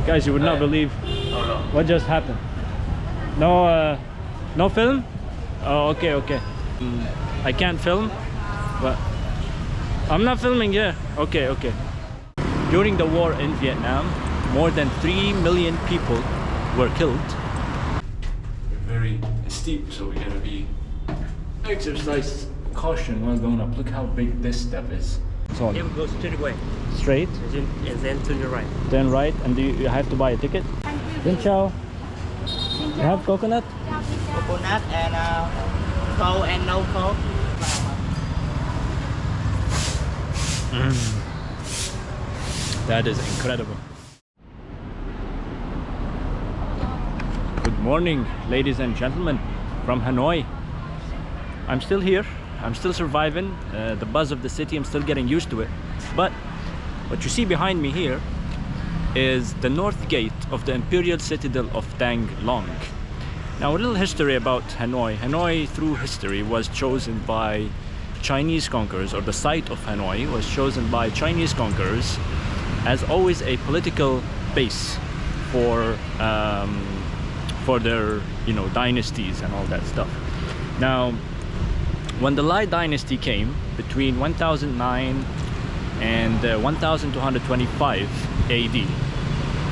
Guys, you would not believe what just happened. No, no film? Oh, okay, okay. I can't film, but I'm not filming here. Okay, okay. During the war in Vietnam, more than 3 million people were killed. We're very steep, so we gotta be exercise caution while going up. Look how big this step is. So it goes straight away. Straight? And then to your right. Then right, and do you have to buy a ticket? Xin chào. You have coconut? Coconut and cold and no cold. That is incredible. Good morning, ladies and gentlemen, from Hanoi. I'm still here. I'm still surviving the buzz of the city. I'm still getting used to it. But what you see behind me here is the north gate of the Imperial Citadel of Thang. Now, a little history about Hanoi. Hanoi, through history, was chosen by Chinese conquerors, or the site of Hanoi was chosen by Chinese conquerors as always a political base for their, you know, dynasties and all that stuff. Now, when the Lai dynasty came between 1009 and 1225 AD,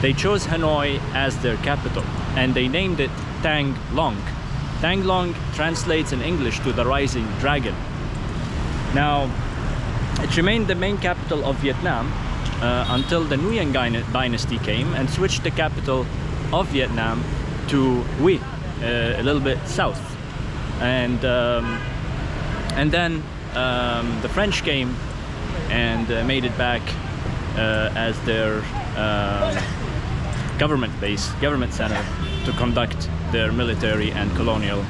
they chose Hanoi as their capital and they named it Thang Long. Thang Long translates in English to the rising dragon. Now, it remained the main capital of Vietnam until the Nguyen dynasty came and switched the capital of Vietnam to Hue, a little bit south. And then the French came and made it back as their government base, government center, to conduct their military and colonial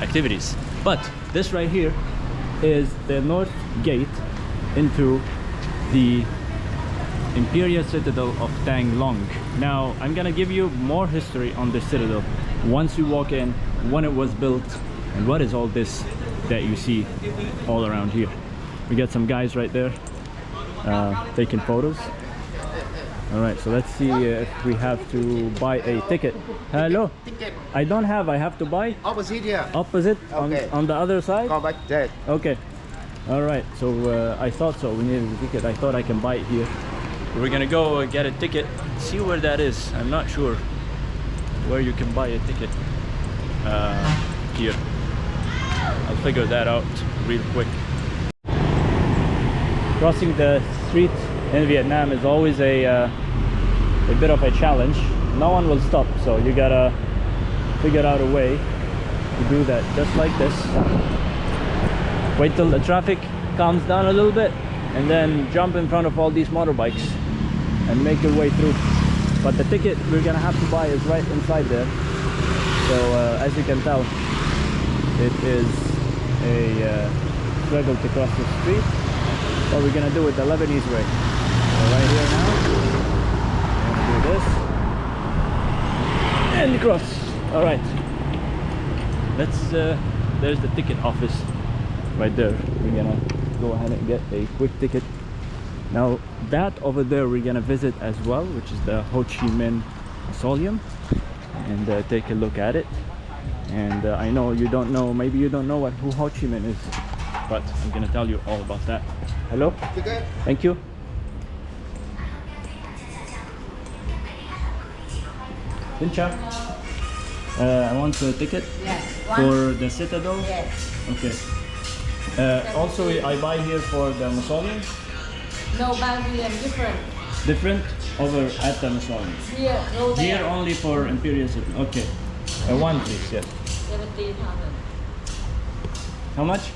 activities. But this right here is the north gate into the Imperial Citadel of Thang Long. Now, I'm gonna give you more history on this citadel once you walk in, when it was built, and what is all this that you see all around here. We got some guys right there taking photos. All right, so let's see if we have to buy a ticket. Hello? Ticket. I don't have, I have to buy? Opposite here. Opposite? Okay. On the other side? Go back there. Okay. All right, so I thought so, we needed a ticket. I thought I can buy it here. We're gonna go get a ticket, see where that is. I'm not sure where you can buy a ticket here. I'll figure that out real quick. Crossing the street in Vietnam is always a bit of a challenge. No one will stop, so you gotta figure out a way to do that, just like this. Wait till the traffic calms down a little bit and then jump in front of all these motorbikes and make your way through. But the ticket we're gonna have to buy is right inside there. So as you can tell, it is a struggle to cross the street. But we're gonna do it the Lebanese way. So right here now, we're gonna do this and cross. All right. Let's. There's the ticket office right there. We're gonna go ahead and get a quick ticket. Now that over there we're gonna visit as well, which is the Chi Minh Mausoleum, and take a look at it. And I know you don't know, maybe you don't know who Ho Chi Minh is, but I'm gonna tell you all about that. Hello? Ticket. Thank you. Xin chào. I want a ticket. Yes. For the Citadel? Yes. Okay. Also, I buy here for the Mausoleum? No, Bangladesh different. Different? Over at the Mausoleum? Here, no there. Here only for Imperial Citadel. Okay. One please, yes. 70,000. How much?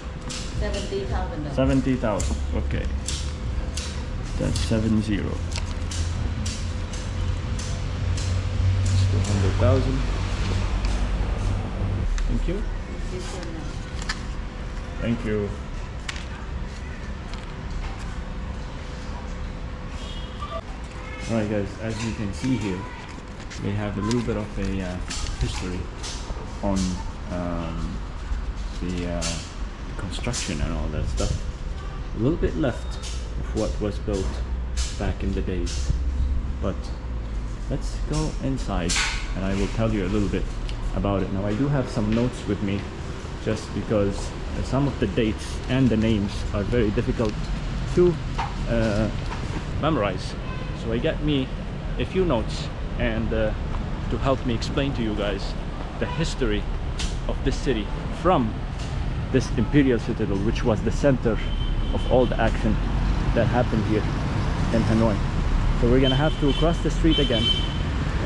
70,000. 70,000. Okay. That's 70. That's 200,000. Thank you. Thank you. Alright guys, as you can see here, they have a little bit of a history on the construction and all that stuff. A little bit left of what was built back in the days, but let's go inside and I will tell you a little bit about it. Now I do have some notes with me just because some of the dates and the names are very difficult to memorize. So I got me a few notes and to help me explain to you guys the history of this city from this Imperial Citadel, which was the center of all the action that happened here in Hanoi. So we're gonna have to cross the street again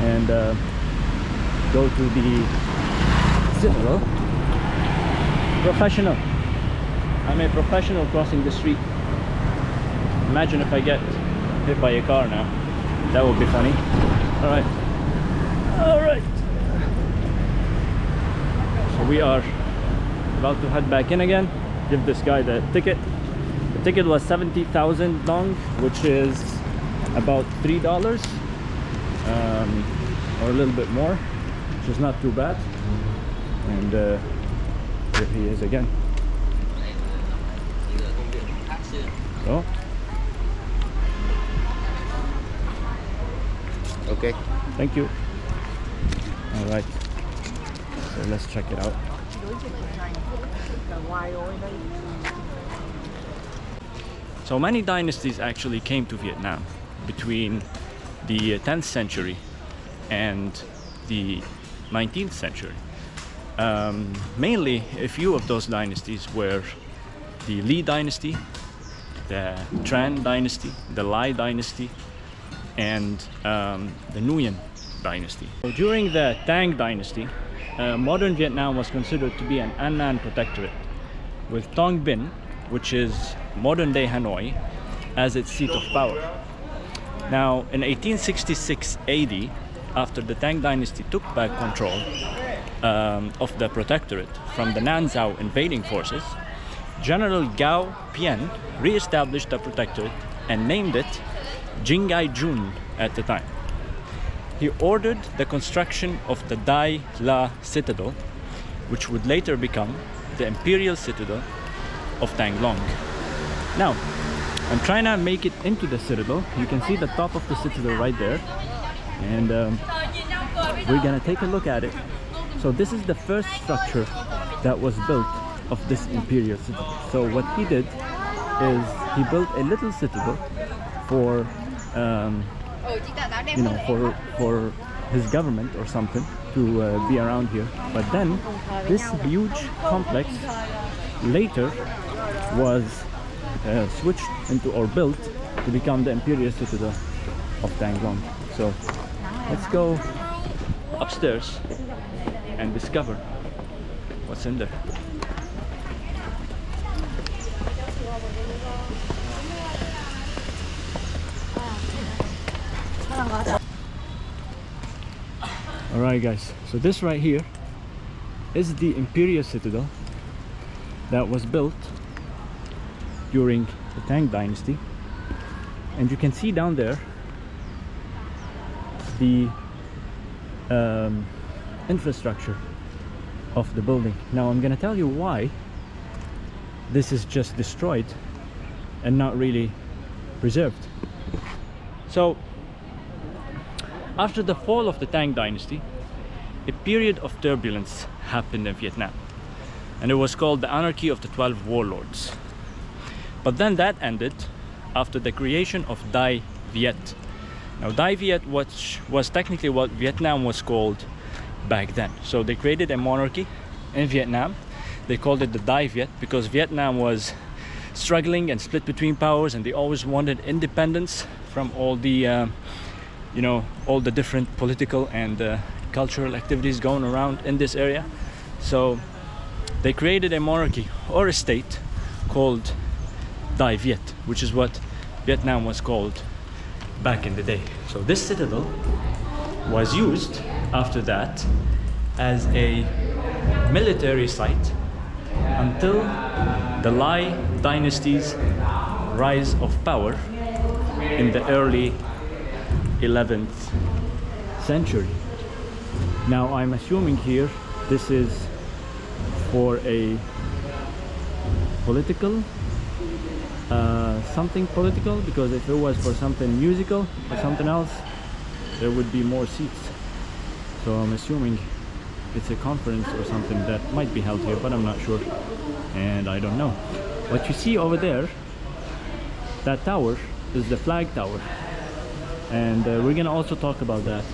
and go to the Citadel. Professional. I'm a professional crossing the street. Imagine if I get hit by a car now. That would be funny. Alright. Alright. So we are about to head back in again. Give this guy the ticket. The ticket was 70,000 dong, which is about $3 or a little bit more, which is not too bad. And here he is again. So Okay. thank you. All right, so let's check it out. So many dynasties actually came to Vietnam between the 10th century and the 19th century. Mainly a few of those dynasties were the Lý dynasty, the Tran dynasty, the Lai dynasty, and the Nguyen dynasty. So during the Thang dynasty, modern Vietnam was considered to be an An Nan protectorate, with Tong Binh, which is modern-day Hanoi, as its seat of power. Now, in 1866 AD, after the Tang dynasty took back control of the protectorate from the Nan Zhao invading forces, General Gao Pien re-established the protectorate and named it Jingai Jun at the time. He ordered the construction of the Dai La Citadel, which would later become the Imperial Citadel of Thang Long. Now, I'm trying to make it into the citadel. You can see the top of the citadel right there, and we're gonna take a look at it. So this is the first structure that was built of this Imperial Citadel. So what he did is he built a little citadel for you know, for his government or something to be around here. But then this huge complex later was switched into or built to become the Imperial Citadel of Thang Long. So let's go upstairs and discover what's in there. Alright guys, so this right here is the Imperial Citadel that was built during the Tang dynasty, and you can see down there the infrastructure of the building. Now I'm gonna tell you why this is just destroyed and not really preserved. So after the fall of the Tang dynasty, a period of turbulence happened in Vietnam, and it was called the Anarchy of the 12 Warlords. But then that ended after the creation of Dai Viet. Now Dai Viet was technically what Vietnam was called back then. So they created a monarchy in Vietnam. They called it the Dai Viet because Vietnam was struggling and split between powers, and they always wanted independence from all the you know, all the different political and cultural activities going around in this area. So they created a monarchy or a state called Dai Viet, which is what Vietnam was called back in the day. So this citadel was used after that as a military site until the Lai dynasty's rise of power in the early 11th century. Now I'm assuming here this is for a political something political, because if it was for something musical or something else, there would be more seats. So I'm assuming it's a conference or something that might be held here, but I'm not sure, and I don't know. What you see over there, that tower, is the flag tower, and we're gonna also talk about that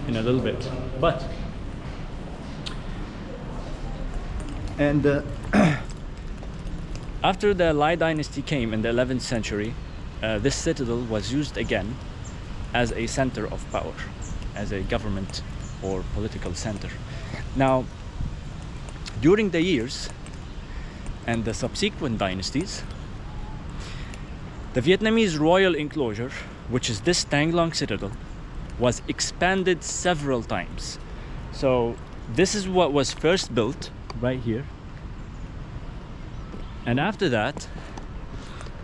in a little bit. But after the Lai dynasty came in the 11th century, this citadel was used again as a center of power, as a government or political center. Now, during the years and the subsequent dynasties, the Vietnamese royal enclosure, which is this Thang Long citadel, was expanded several times. So this is what was first built right here, and after that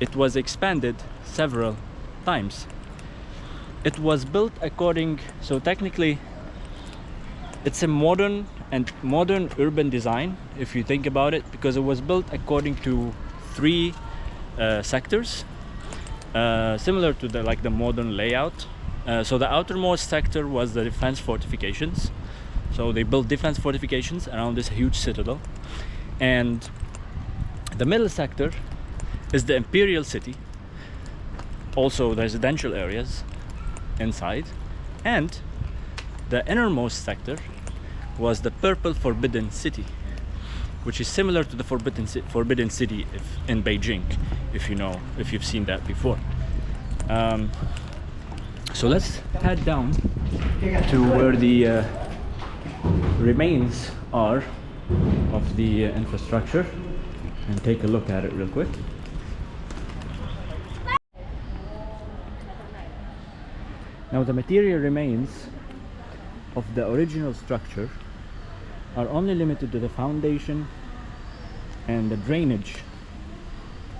it was expanded several times. It was built according, so technically it's a modern urban design, if you think about it, because it was built according to three sectors, similar to the modern layout. So the outermost sector was the defense fortifications. So they built defense fortifications around this huge citadel, and the middle sector is the Imperial city, also the residential areas inside, and the innermost sector was the purple forbidden city, which is similar to the forbidden city in Beijing, if you've seen that before. So let's head down to where the remains are of the infrastructure and take a look at it real quick. Now, the material remains of the original structure are only limited to the foundation and the drainage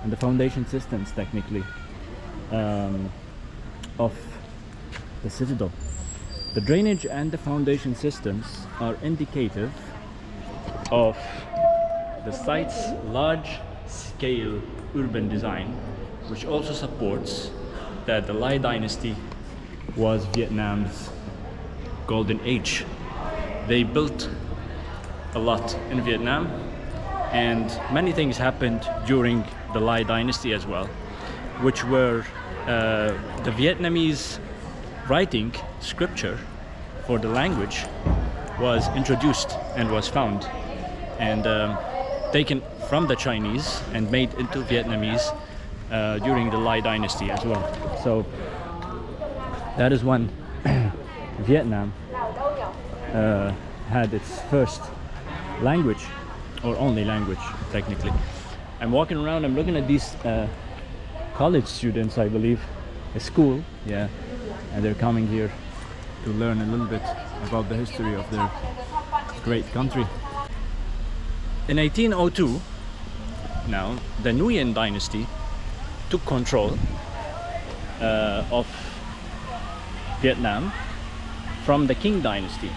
and the foundation systems, technically, of the citadel. The drainage and the foundation systems are indicative of the site's large-scale urban design, which also supports that the Lai dynasty was Vietnam's golden age. They built a lot in Vietnam, and many things happened during the Lai dynasty as well, which were the Vietnamese writing scripture for the language was introduced and was found and taken from the Chinese and made into Vietnamese during the Lai dynasty as well. So that is when Vietnam had its first language, or only language technically. I'm walking around, I'm looking at these college students, I believe, a school, yeah, and they're coming here to learn a little bit about the history of their great country. In 1802, now, the Nguyen dynasty took control of Vietnam from the King dynasty.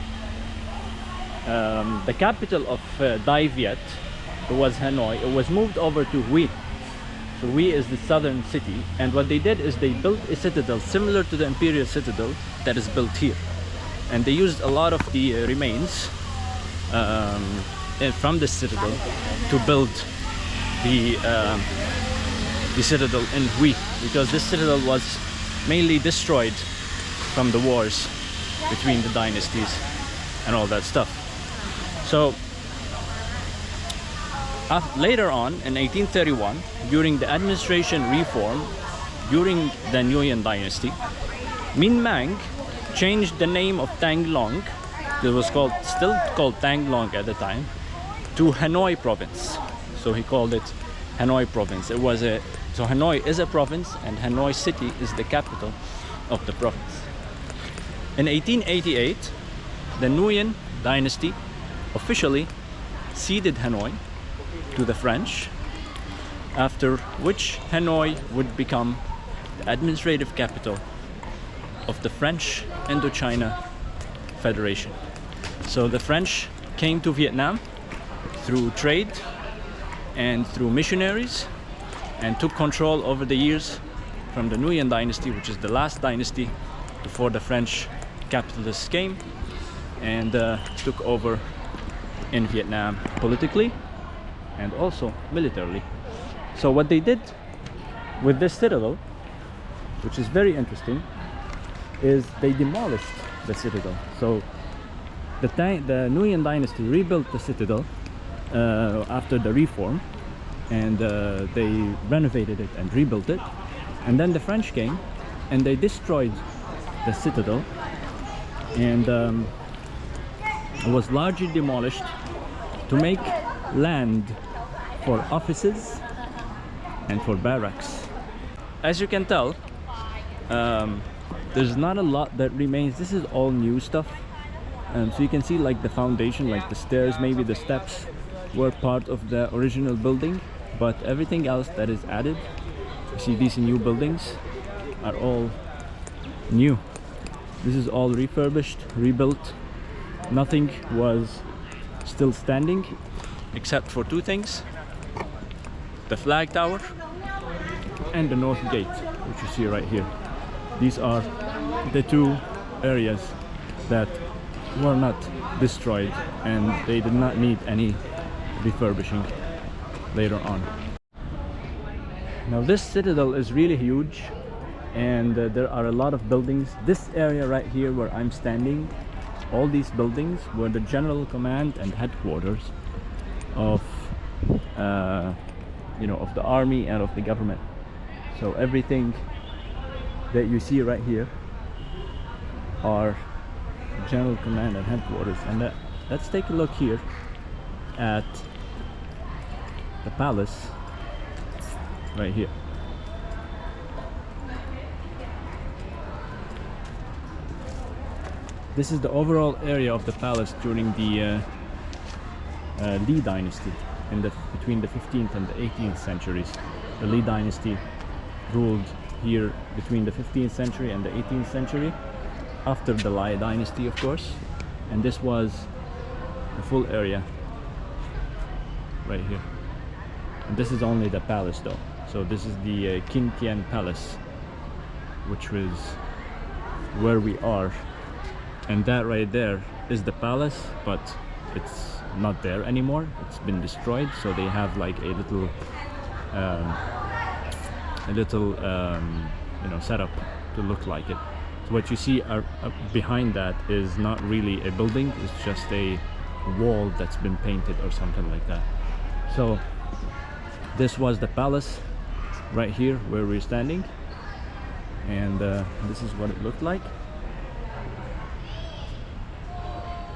The capital of Dai Viet was Hanoi. It was moved over to Hue. So Hue is the southern city, and what they did is they built a citadel similar to the Imperial citadel that is built here, and they used a lot of the remains from the citadel to build the citadel in Hue, because this citadel was mainly destroyed from the wars between the dynasties and all that stuff. So later on in 1831, during the administration reform during the Nguyen dynasty, Minh Mang changed the name of Thang Long, it was still called Thang Long at the time, to Hanoi province. So he called it Hanoi province. So Hanoi is a province, and Hanoi city is the capital of the province. In 1888, the Nguyen dynasty officially ceded Hanoi to the French, after which Hanoi would become the administrative capital of the French Indochina Federation. So the French came to Vietnam through trade and through missionaries, and took control over the years from the Nguyen dynasty, which is the last dynasty, before the French capitalists came and took over in Vietnam politically and also militarily. So what they did with this citadel, which is very interesting, is they demolished the citadel. So the Nguyen dynasty rebuilt the citadel after the reform, and they renovated it and rebuilt it. And then the French came and they destroyed the citadel, and it was largely demolished to make land for offices and for barracks. As you can tell, there's not a lot that remains. This is all new stuff. So you can see like the foundation, like the stairs, maybe the steps were part of the original building, but everything else that is added, you see these new buildings are all new. This is all refurbished, rebuilt. Nothing was still standing except for two things: the flag tower and the north gate, which you see right here. These are the two areas that were not destroyed, and they did not need any refurbishing later on. Now this citadel is really huge, and there are a lot of buildings. This area right here where I'm standing, all these buildings were the general command and headquarters of of the army and of the government. So everything that you see right here are general command and headquarters. And let's take a look here at the palace right here. This is the overall area of the palace during the Li dynasty between the 15th and the 18th centuries. The Li dynasty ruled here between the 15th century and the 18th century, after the Lai dynasty, of course. And this was the full area right here. And this is only the palace though. So this is the Kinh Tien Palace, which was where we are. And that right there is the palace, but it's not there anymore. It's been destroyed. So they have like a little setup to look like it. So what you see behind that is not really a building, it's just a wall that's been painted or something like that. So this was the palace right here where we're standing, and this is what it looked like.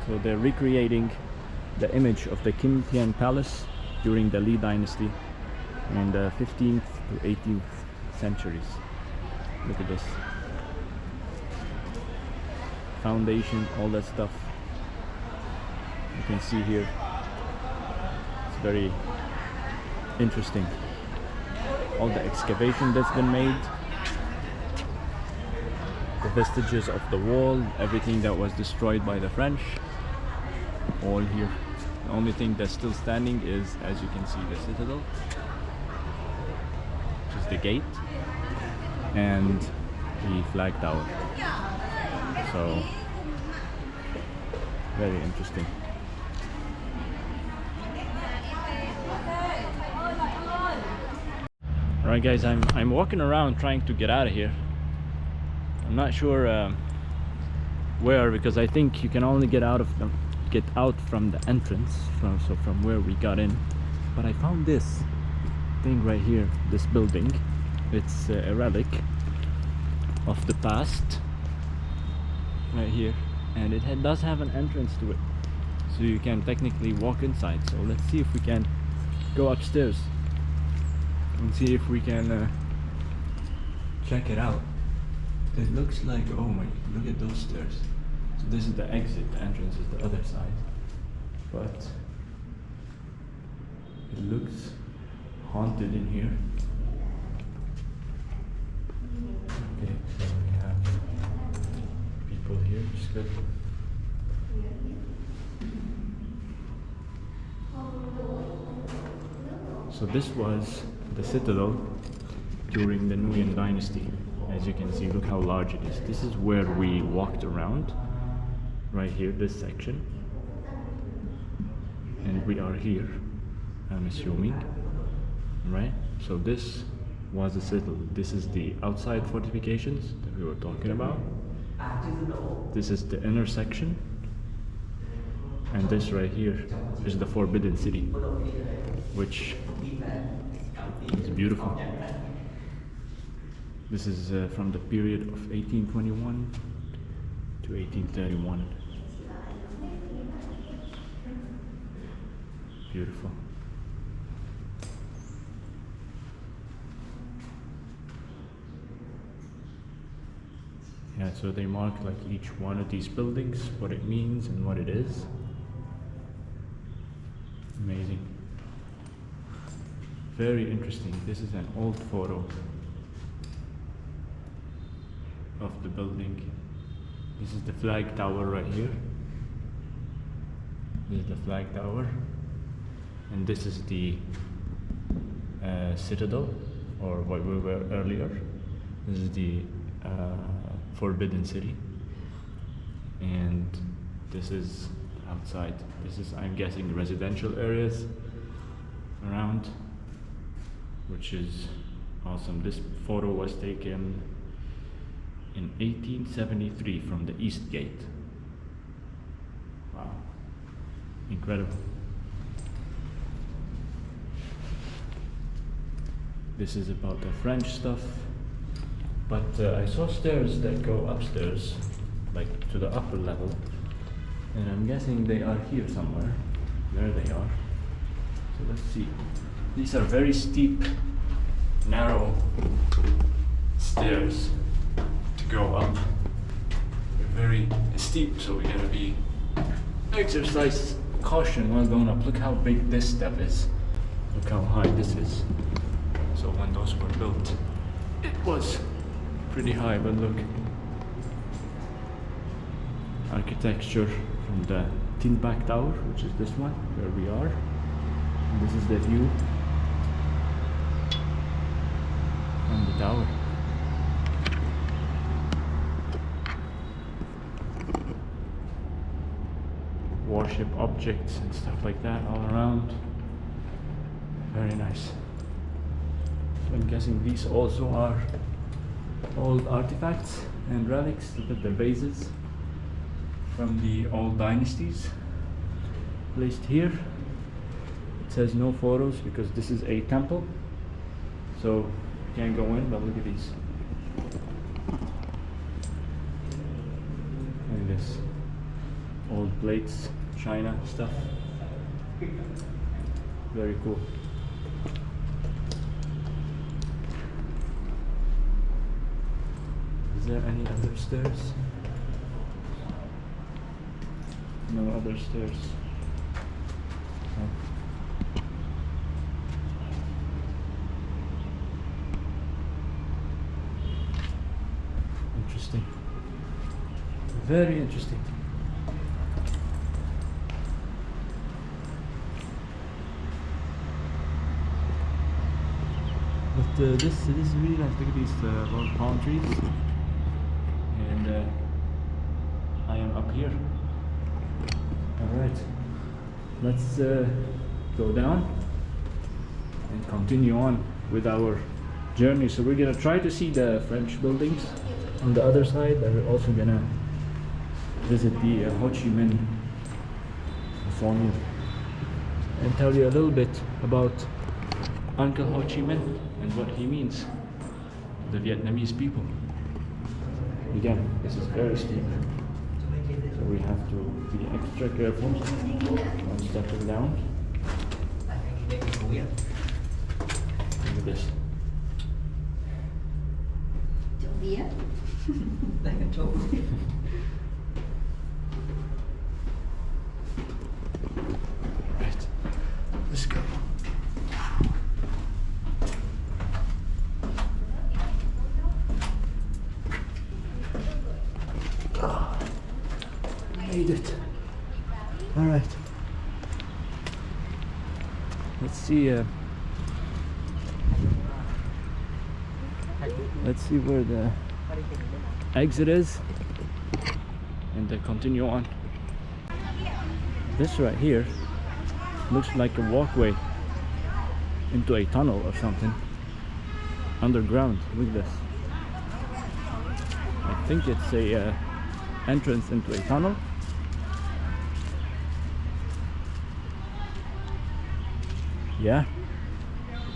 So they're recreating the image of the Kinh Tien Palace during the Li dynasty in the 15th to 18th centuries. Look at this foundation, all that stuff you can see here. It's very interesting, all the excavation that's been made, the vestiges of the wall, everything that was destroyed by the French, all here. The only thing that's still standing is, as you can see, the citadel, which is the gate, and the flag tower. So very interesting. Alright guys, I'm walking around trying to get out of here. I'm not sure where, because I think you can only get out from the entrance, from where we got in. But I found this thing right here, this building. It's a relic of the past right here, and it does have an entrance to it, so you can technically walk inside. So let's see if we can go upstairs and see if we can check it out. It looks like, oh my, look at those stairs. So this is the exit, the entrance is the other side, but it looks haunted in here. Okay, so we have people here, which is good. So this was the citadel during the Nguyen dynasty. As you can see, look how large it is. This is where we walked around, right here, this section. And we are here, I'm assuming, right? So this was the citadel. This is the outside fortifications that we were talking about. This is the inner section. And this right here is the Forbidden City, which is beautiful. This is from the period of 1821 to 1831. Beautiful. Yeah, so they mark like each one of these buildings, what it means and what it is. Amazing. Very interesting. This is an old photo of the building. This is the flag tower right here. This is the flag tower. And this is the Citadel, or what we were earlier. This is the Forbidden City. And this is outside. This is, I'm guessing, residential areas around, which is awesome. This photo was taken in 1873 from the East Gate. Wow, incredible. This is about the French stuff, but I saw stairs that go upstairs, like to the upper level, and I'm guessing they are here somewhere. There they are. So let's see. These are very steep, narrow stairs to go up. They're very steep, so we gotta be exercise caution while going up. Look how big this step is. Look how high this is. So when those were built, it was pretty high, but look. Architecture from the Tin-Back Tower, which is this one, where we are. And this is the view from the tower. Warship objects and stuff like that all around. Very nice. So I'm guessing these also are old artifacts and relics. Look at the vases from the old dynasties placed here. It says no photos because this is a temple, so you can't go in, but look at these. Look at this. Old plates, china stuff. Very cool. Is there any other stairs? No other stairs. No. Interesting. Very interesting. But this is really nice. Look at these long palm trees. And I am up here. Alright, let's go down and continue on with our journey. So we're gonna try to see the French buildings on the other side, and we're also gonna visit the Ho Chi Minh Mausoleum and tell you a little bit about Uncle Ho Chi Minh and what he means to the Vietnamese people. Again, this is very steep, so we have to be extra careful when stepping down. Look at this. Right, let's go. Made it. All right. Let's see. Let's see where the exit is and then continue on. This right here looks like a walkway into a tunnel or something underground. Look at this. I think it's a entrance into a tunnel. Yeah.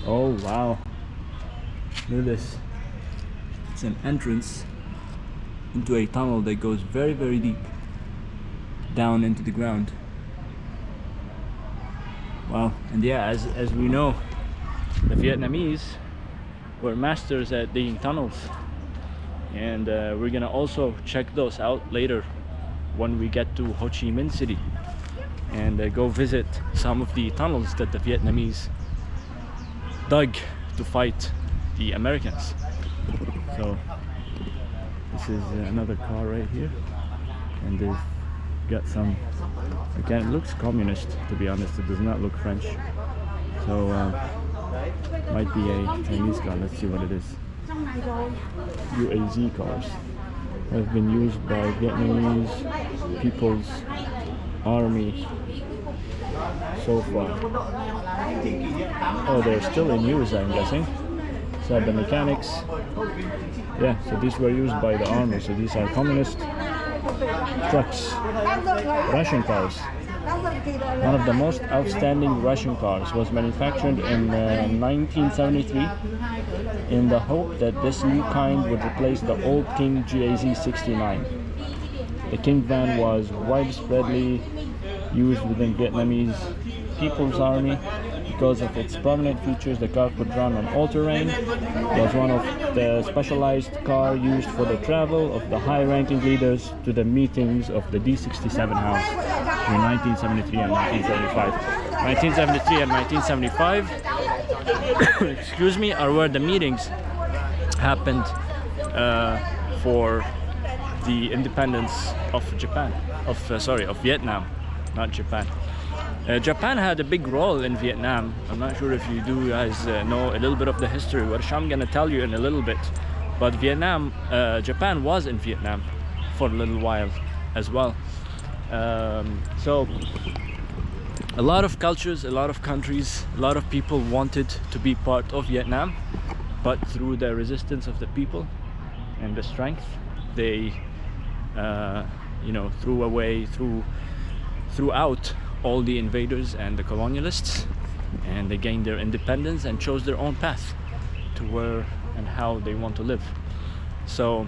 Oh wow, look at this. It's an entrance into a tunnel that goes very, very deep down into the ground. Wow. And yeah, as we know, the Vietnamese were masters at digging tunnels, and we're gonna also check those out later when we get to Ho Chi Minh City and go visit some of the tunnels that the Vietnamese dug to fight the Americans. So this is another car right here, and they've got some, again, it looks communist, to be honest. It does not look French, so might be a Chinese car. Let's see what it is. UAZ cars have been used by Vietnamese People's Army so far. Oh, they're still in use, I'm guessing. So the mechanics, yeah, so these were used by the army. So these are communist trucks, Russian cars. One of the most outstanding Russian cars was manufactured in 1973 in the hope that this new kind would replace the old King GAZ-69. The King van was widespreadly used within Vietnamese People's Army. Because of its prominent features, the car could run on all terrain. It was one of the specialized cars used for the travel of the high-ranking leaders to the meetings of the D67 House in 1973 and 1975. 1973 and 1975 excuse me, are where the meetings happened for the independence of Japan, of Vietnam, not Japan. Japan had a big role in Vietnam. I'm not sure if you do guys know a little bit of the history, which I'm gonna tell you in a little bit. But Japan was in Vietnam for a little while as well. So a lot of cultures, a lot of countries, a lot of people wanted to be part of Vietnam, but through the resistance of the people and the strength, they threw out all the invaders and the colonialists, and they gained their independence and chose their own path to where and how they want to live. So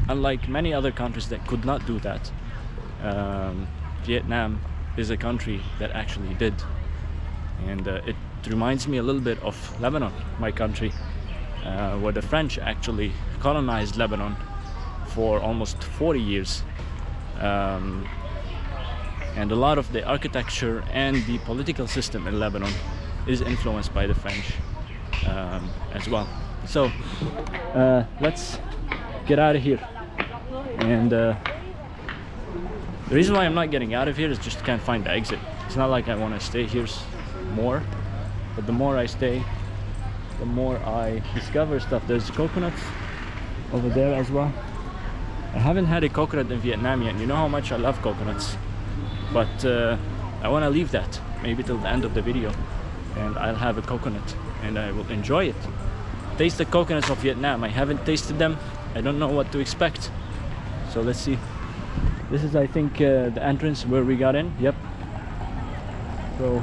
unlike many other countries that could not do that, Vietnam is a country that actually did. And it reminds me a little bit of Lebanon, my country, where the French actually colonized Lebanon for almost 40 years. And a lot of the architecture and the political system in Lebanon is influenced by the French as well. So let's get out of here. And the reason why I'm not getting out of here is just can't find the exit. It's not like I want to stay here more, but the more I stay, the more I discover stuff. There's coconuts over there as well. I haven't had a coconut in Vietnam yet. You know how much I love coconuts. But I want to leave that maybe till the end of the video, and I'll have a coconut and I will enjoy it. Taste the coconuts of Vietnam. I haven't tasted them. I don't know what to expect. So let's see. This is, I think, the entrance where we got in. Yep. So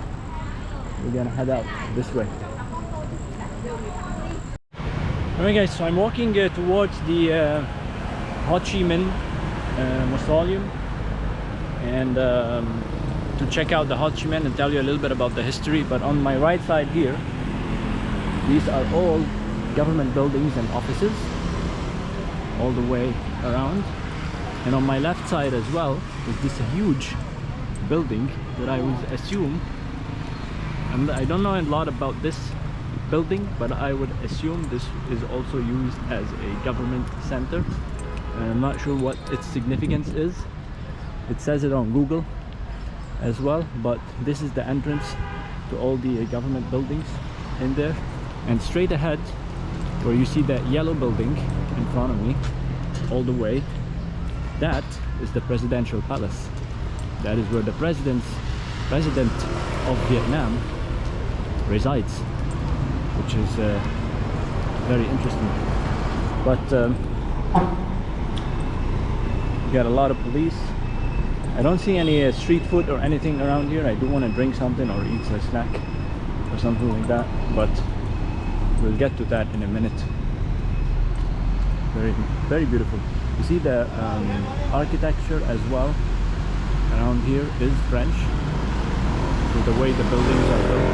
we're gonna head out this way. Alright guys, so I'm walking towards the Ho Chi Minh Mausoleum, and to check out the Ho Chi Minh and tell you a little bit about the history. But on my right side here, these are all government buildings and offices all the way around, and on my left side as well is this huge building that I would assume, and I don't know a lot about this building, but I would assume this is also used as a government center, and I'm not sure what its significance is. It says it on Google as well, but this is the entrance to all the government buildings in there. And straight ahead, where you see that yellow building, in front of me, all the way, that is the presidential palace. That is where the president of Vietnam resides, which is very interesting. But we got a lot of police. I don't see any street food or anything around here. I do want to drink something or eat a snack or something like that, but we'll get to that in a minute. Very, very beautiful. You see the architecture as well around here is French, with the way the buildings are built.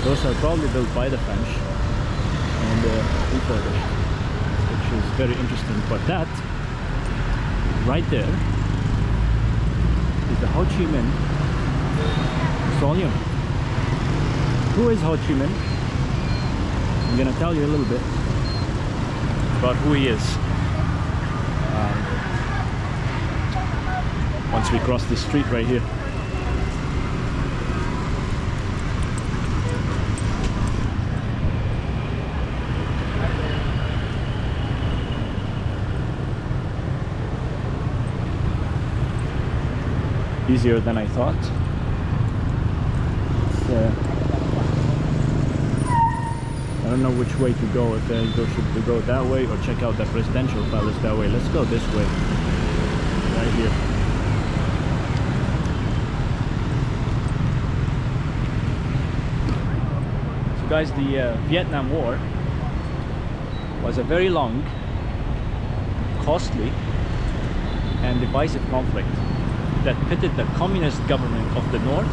Those are probably built by the French and refurbished, which is very interesting. But that right there is the Ho Chi Minh Mausoleum. Who is Ho Chi Minh? I'm gonna tell you a little bit about who he is once we cross this street right here. Easier than I thought. I don't know which way to go, if should go that way or check out the presidential palace that way. Let's go this way, right here. So guys, the Vietnam War was a very long, costly and divisive conflict that pitted the communist government of the North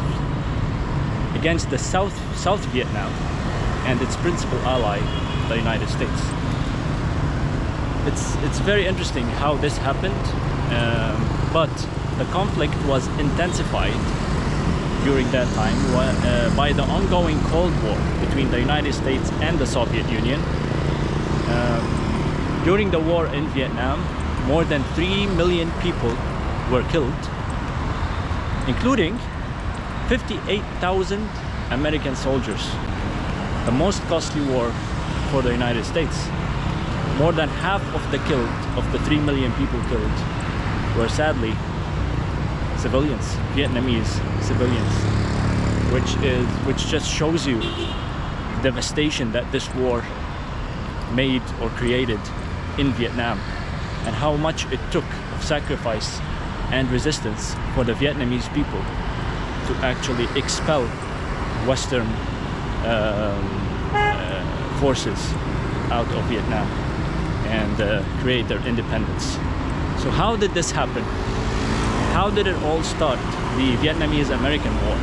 against the South Vietnam and its principal ally, the United States. It's very interesting how this happened, but the conflict was intensified during that time by the ongoing Cold War between the United States and the Soviet Union. During the war in Vietnam, more than 3 million people were killed, including 58,000 American soldiers. The most costly war for the United States. More than half of the 3 million people killed were sadly civilians, Vietnamese civilians, which just shows you the devastation that this war made or created in Vietnam, and how much it took of sacrifice and resistance for the Vietnamese people to actually expel Western forces out of Vietnam and create their independence. So how did this happen? How did it all start, the Vietnamese-American War?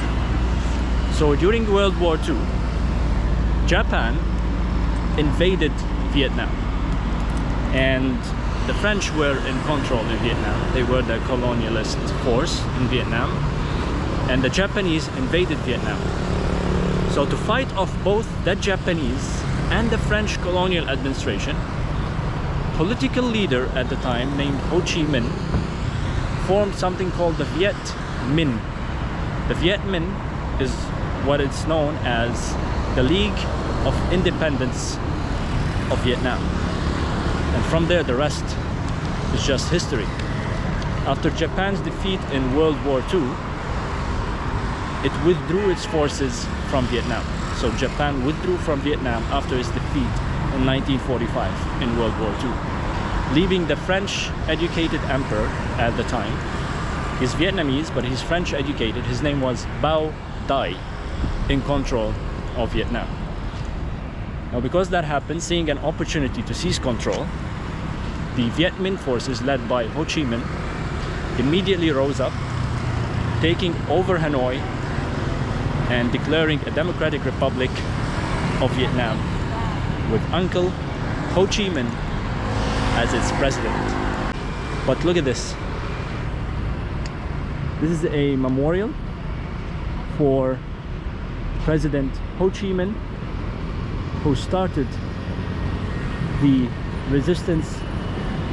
So during World War II, Japan invaded Vietnam, and the French were in control in Vietnam. They were the colonialist force in Vietnam, and the Japanese invaded Vietnam. So to fight off both the Japanese and the French colonial administration, political leader at the time named Ho Chi Minh formed something called the Viet Minh. The Viet Minh is what it's known as the League of Independence of Vietnam. And from there, the rest is just history. After Japan's defeat in World War II, it withdrew its forces from Vietnam. So Japan withdrew from Vietnam after its defeat in 1945 in World War II, leaving the French-educated emperor at the time. He's Vietnamese, but he's French-educated. His name was Bao Dai, in control of Vietnam. Now, because that happened, seeing an opportunity to seize control, the Viet Minh forces led by Ho Chi Minh immediately rose up, taking over Hanoi and declaring a democratic republic of Vietnam with Uncle Ho Chi Minh as its president. But look at this. This is a memorial for President Ho Chi Minh, who started the resistance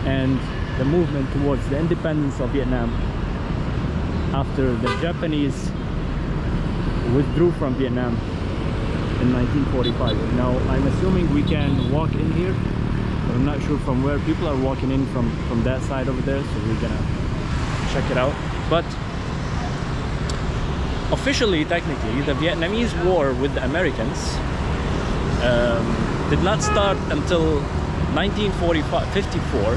and the movement towards the independence of Vietnam after the Japanese withdrew from Vietnam in 1945. Now I'm assuming we can walk in here, but I'm not sure from where. People are walking in from that side over there, so we're gonna check it out. But officially, technically, the Vietnamese War with the Americans did not start until 1954,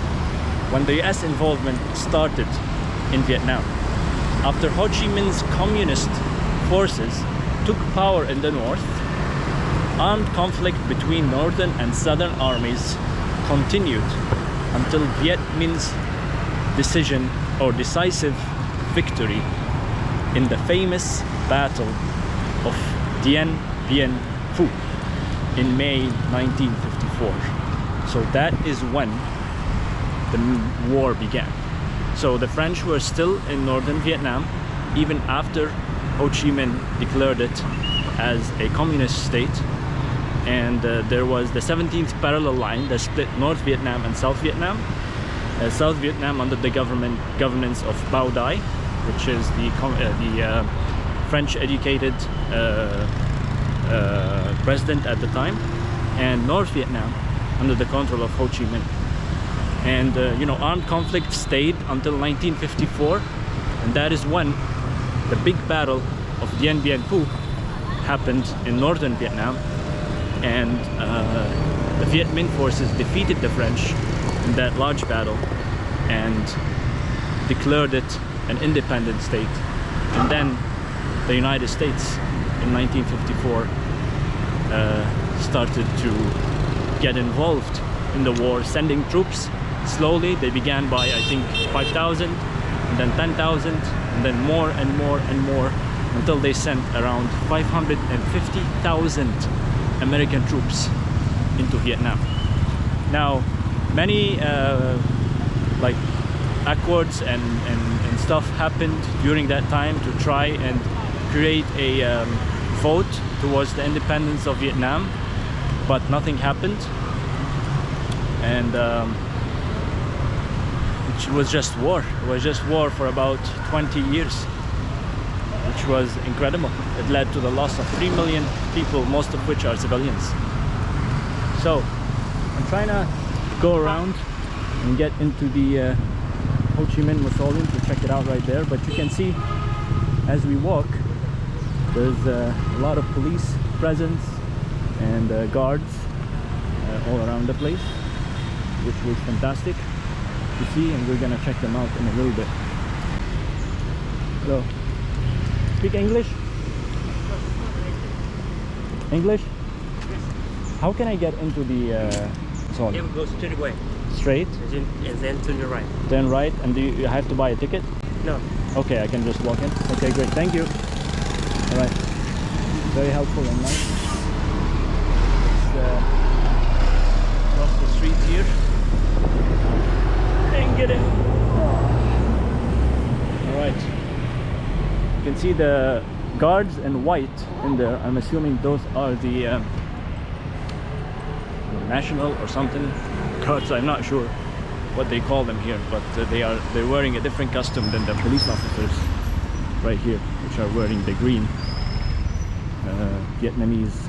when the US involvement started in Vietnam. After Ho Chi Minh's communist forces took power in the north, armed conflict between northern and southern armies continued until Viet Minh's decision or decisive victory in the famous Battle of Dien Bien Phu in May 1954. So that is when the war began. So the French were still in northern Vietnam even after Ho Chi Minh declared it as a communist state, and there was the 17th parallel line that split North Vietnam and South Vietnam. South Vietnam under the governance of Bao Dai, which is the French-educated president at the time, and North Vietnam under the control of Ho Chi Minh. And you know, armed conflict stayed until 1954, and that is when the big battle of Dien Bien Phu happened in northern Vietnam, and the Viet Minh forces defeated the French in that large battle and declared it an independent state. And then the United States in 1954 started to get involved in the war, sending troops. Slowly they began by, I think, 5,000, and then 10,000, and then more and more and more, until they sent around 550,000 American troops into Vietnam. Now many like accords and stuff happened during that time to try and create a vote towards the independence of Vietnam, but nothing happened, and it was just war. It was just war for about 20 years, which was incredible. It led to the loss of 3 million people, most of which are civilians. So I'm trying to go around and get into the Ho Chi Minh Mausoleum to check it out right there, but you can see as we walk there's a lot of police presence and guards all around the place, which was fantastic to see, and we're gonna check them out in a little bit. So, speak English? English? How can I get into the mausoleum? You go straight away, Straight? and then turn your right. Then right? And do you have to buy a ticket? No. Okay, I can just walk in. Okay, great. Thank you. All right. Very helpful and nice. Let's cross the street here and get in. All right. You can see the guards in white in there. I'm assuming those are the national or something guards. I'm not sure what they call them here, but they're wearing a different costume than the police officers right here, which are wearing the green Vietnamese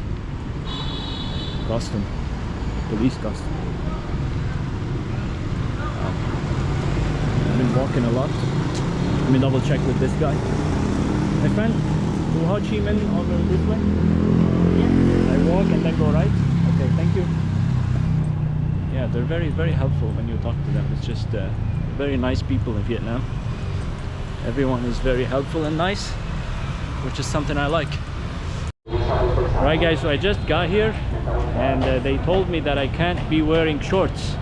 costume, police costume. I've been walking a lot. Let me double check with this guy. My friend, to Ho Chi Minh over this way? Yeah. I walk and then go right? Okay, thank you. Yeah, they're very, very helpful when you talk to them. It's just very nice people in Vietnam. Everyone is very helpful and nice, which is something I like. Alright guys, so I just got here and they told me that I can't be wearing shorts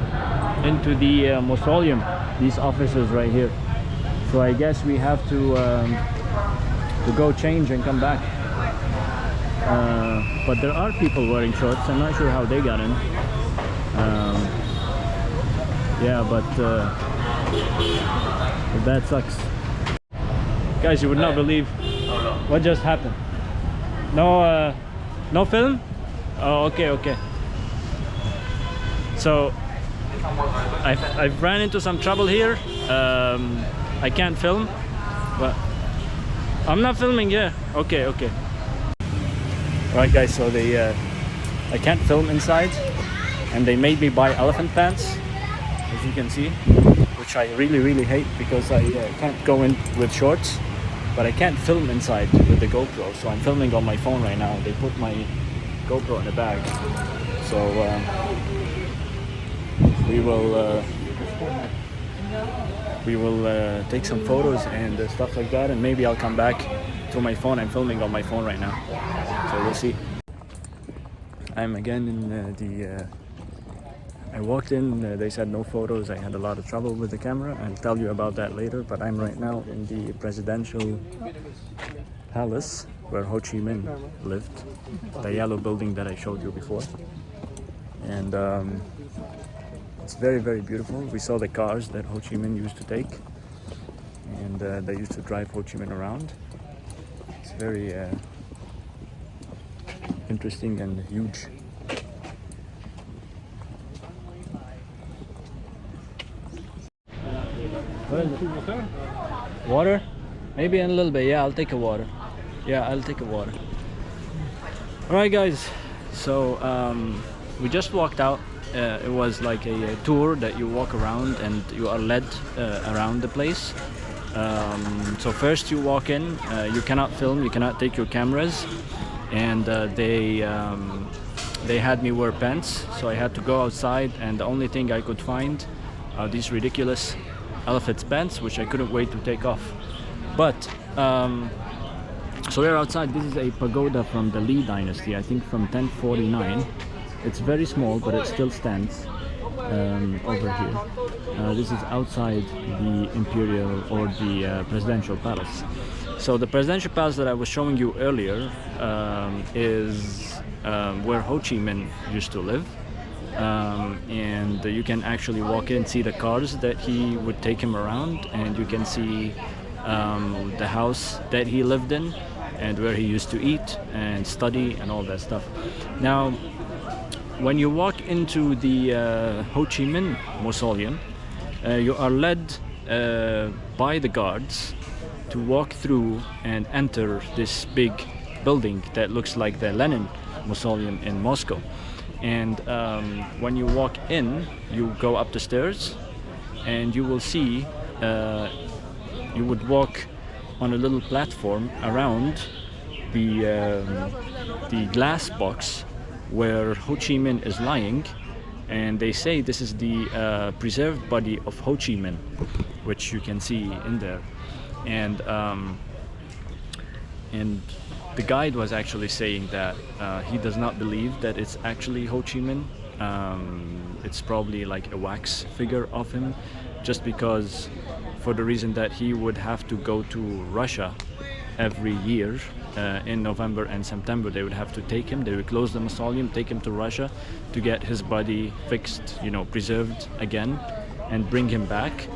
into the mausoleum, these officers right here. So I guess we have to go change and come back. But there are people wearing shorts. I'm not sure how they got in. Yeah, but that sucks. Guys, you would not believe what just happened. No, no film? Oh, okay, okay. So I've ran into some trouble here. I can't film, but I'm not filming. Yeah. Okay, okay. Alright guys, so I can't film inside, and they made me buy elephant pants, as you can see, which I really hate because I can't go in with shorts, but I can't film inside with the GoPro, so I'm filming on my phone right now. They put my GoPro in a bag, so we will take some photos and stuff like that, and maybe I'll come back to my phone. I'm filming on my phone right now, so we'll see. I'm again in I walked in, they said no photos. I had a lot of trouble with the camera. I'll tell you about that later, but I'm right now in the presidential palace where Ho Chi Minh lived, the yellow building that I showed you before. And it's very beautiful. We saw the cars that Ho Chi Minh used to take, and they used to drive Ho Chi Minh around. It's very interesting and huge. What is it? Water? Maybe in a little bit. Yeah, I'll take a water. Yeah, I'll take a water. Alright guys, so we just walked out. It was like a tour that you walk around and you are led around the place. So first you walk in, you cannot film, you cannot take your cameras, and they had me wear pants, so I had to go outside, and the only thing I could find are these ridiculous elephant's pants, which I couldn't wait to take off. But so we're outside. This is a pagoda from the Li dynasty, I think from 1049. It's very small, but it still stands over here. This is outside the Imperial or the presidential palace. So the presidential palace that I was showing you earlier is where Ho Chi Minh used to live. And you can actually walk in, see the cars that he would take him around, and you can see the house that he lived in and where he used to eat and study and all that stuff. Now, when you walk into the Ho Chi Minh Mausoleum, you are led by the guards to walk through and enter this big building that looks like the Lenin Mausoleum in Moscow. And when you walk in, you go up the stairs, and you will see, you would walk on a little platform around the glass box where Ho Chi Minh is lying, and they say this is the preserved body of Ho Chi Minh, which you can see in there. And the guide was actually saying that he does not believe that it's actually Ho Chi Minh. It's probably like a wax figure of him, just because, for the reason that he would have to go to Russia every year in November and September. They would have to take him, they would close the mausoleum, take him to Russia to get his body fixed, you know, preserved again, and bring him back.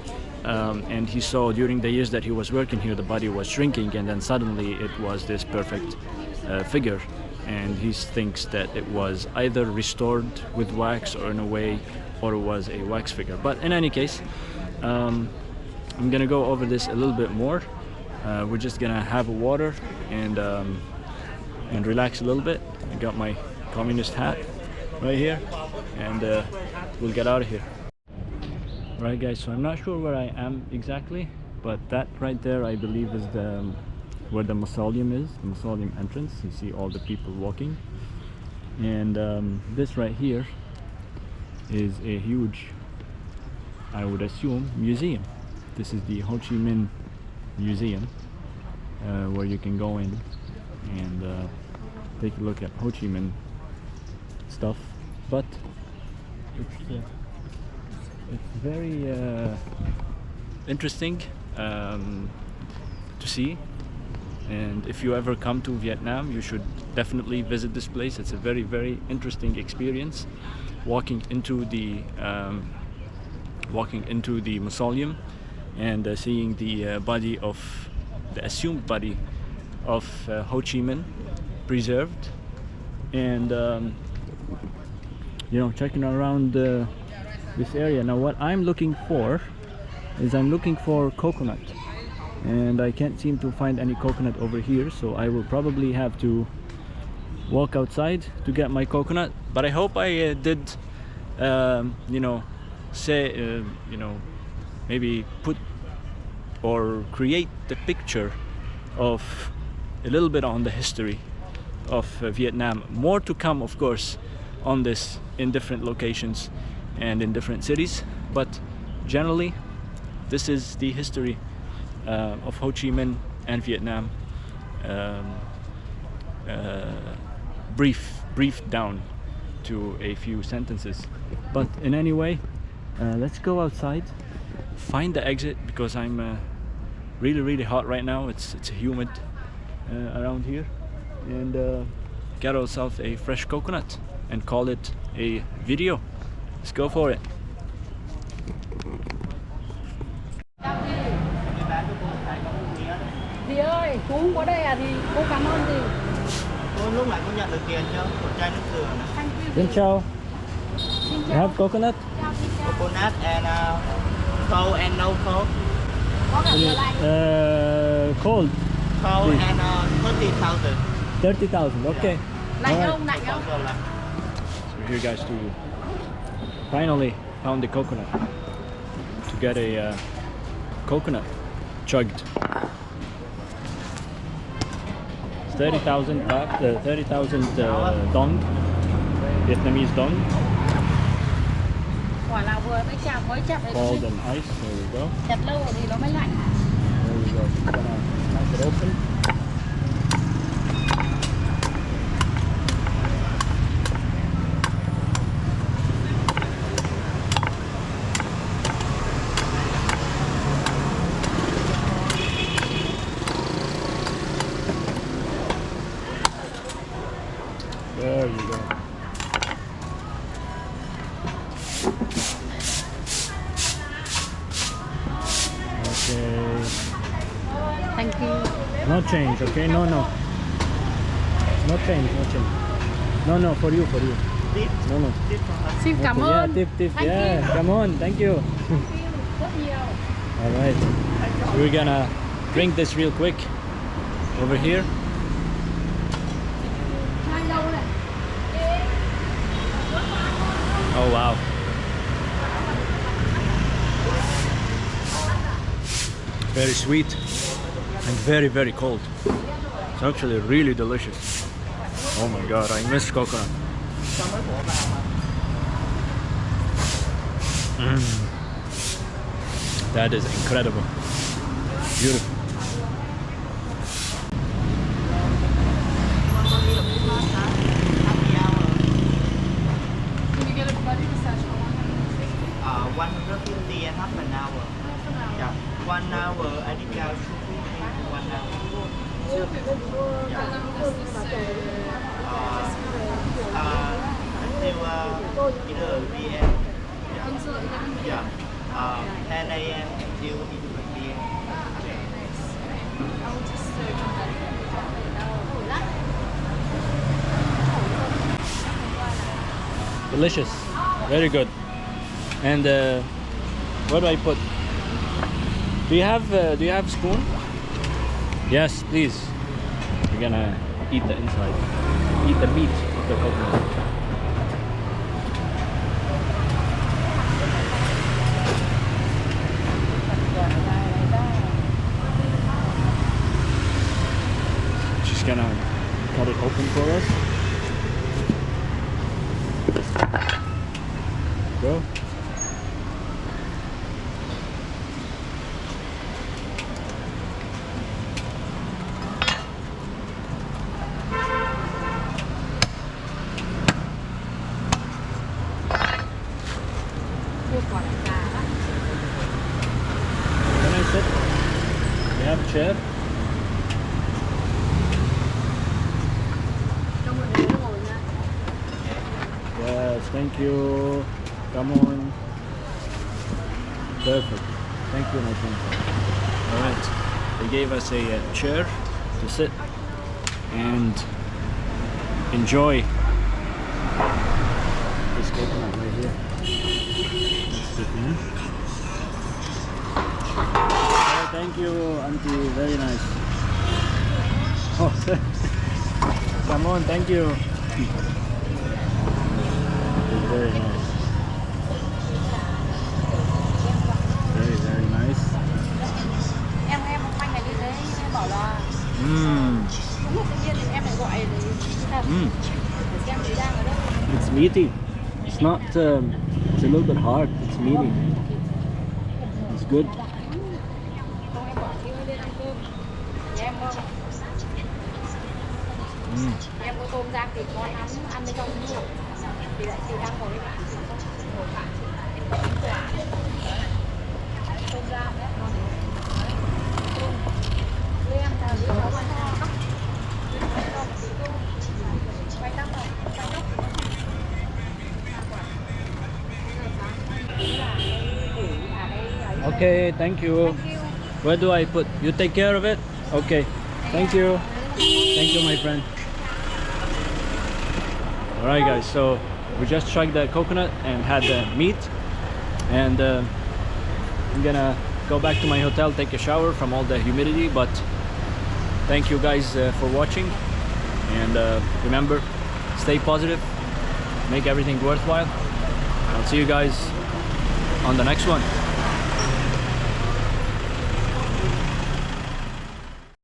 And he saw during the years that he was working here, the body was shrinking, and then suddenly it was this perfect figure, and he thinks that it was either restored with wax or in a way, or it was a wax figure. But in any case, I'm gonna go over this a little bit more. We're just gonna have a water and relax a little bit. I got my communist hat right here, and we'll get out of here. Right guys, so I'm not sure where I am exactly, but that right there I believe is where the mausoleum is, the mausoleum entrance. You see all the people walking, and this right here is a huge, I would assume, museum. This is the Ho Chi Minh Museum, where you can go in and take a look at Ho Chi Minh stuff, but it's very interesting to see, and if you ever come to Vietnam, you should definitely visit this place. It's a very interesting experience, walking into the mausoleum and seeing the body of the assumed body of Ho Chi Minh preserved, and you know, checking around this area. Now what I'm looking for is I'm looking for coconut, and I can't seem to find any coconut over here, so I will probably have to walk outside to get my coconut. But I hope I did, you know, say, you know, maybe put or create the picture of a little bit on the history of Vietnam. More to come, of course, on this in different locations and in different cities, but generally this is the history of Ho Chi Minh and Vietnam, brief down to a few sentences. But in any way, let's go outside, find the exit, because I'm really hot right now. It's humid around here, and get ourselves a fresh coconut and call it a video. Let's go for it. Dì ơi, cô không có đây à thì cô cảm ơn dì. Cô lúc nãy cô nhận được tiền chưa? Một chai nước dừa này. Xin chào. You have coconut? Coconut and cold and no cold. Có cả dừa lạnh. Cold. Cold and 30,000. 30,000. Okay. Lạnh không? Lạnh không? Dừa lạnh. So we're here, guys, to finally found the coconut, to get a coconut chugged. It's 30,000 baht, 30,000 dong, Vietnamese dong. Quả là vừa mới chặt đấy. Cold and ice. There we go. Chặt lâu rồi thì nó mới lạnh. There we go. Just gonna slice it open. There you go. Okay. Thank you. No change, okay? No. No change. No, for you. Tip. No. Tip from us. Xin cảm Okay, ơn. yeah, tip. Thank Yeah, you. come on, thank you. Rất nhiều. All right, so we're gonna drink this real quick over here. Oh wow. Very sweet and very cold. It's actually really delicious. Oh my god, I miss coconut. That is incredible. Beautiful. Can you get a body massage for 150 and half an hour. Yeah. 1 hour, I think should be 1 hour. Until either PM. Yeah. 10 a.m. until 11 p.m. Delicious. Very good. And what do I put? Do you have spoon? Yes, please. We're gonna eat the inside. Eat the meat of the coconut. She's gonna cut it open for us. Go. Can I sit? You have a chair? Yes, thank you. Come on. Perfect. Thank you, my friend. Alright, they gave us a chair to sit and enjoy this coconut right here. Let's sit in. Oh, thank you, Auntie. Very nice. Oh, Come on, thank you. Very nice. Very, very nice. Em quanh này như thế em bảo là Mmm. đúng rồi, tự nhiên thì em lại gọi để xem thử đang ở đâu. It's meaty. It's not. It's a little bit hard. It's meaty. It's good. Không em bảo chị ơi lên ăn cơm. Thì em em có tôm rang thịt ngon lắm, ăn với rau muống. Thì lại chị đang ngồi với bạn chị không ngồi bạn chị. Tôm rang đấy, ngon đấy. Tôm. Em là đứa cháu ăn to. Quay tóc rồi, quay tóc. Okay, thank you. Where do I put? You take care of it? Okay. Thank you. Thank you, my friend. Alright guys, so we just struck the coconut and had the meat, and I'm gonna go back to my hotel, take a shower from all the humidity, but thank you guys for watching, and remember, stay positive, make everything worthwhile. I'll see you guys on the next one.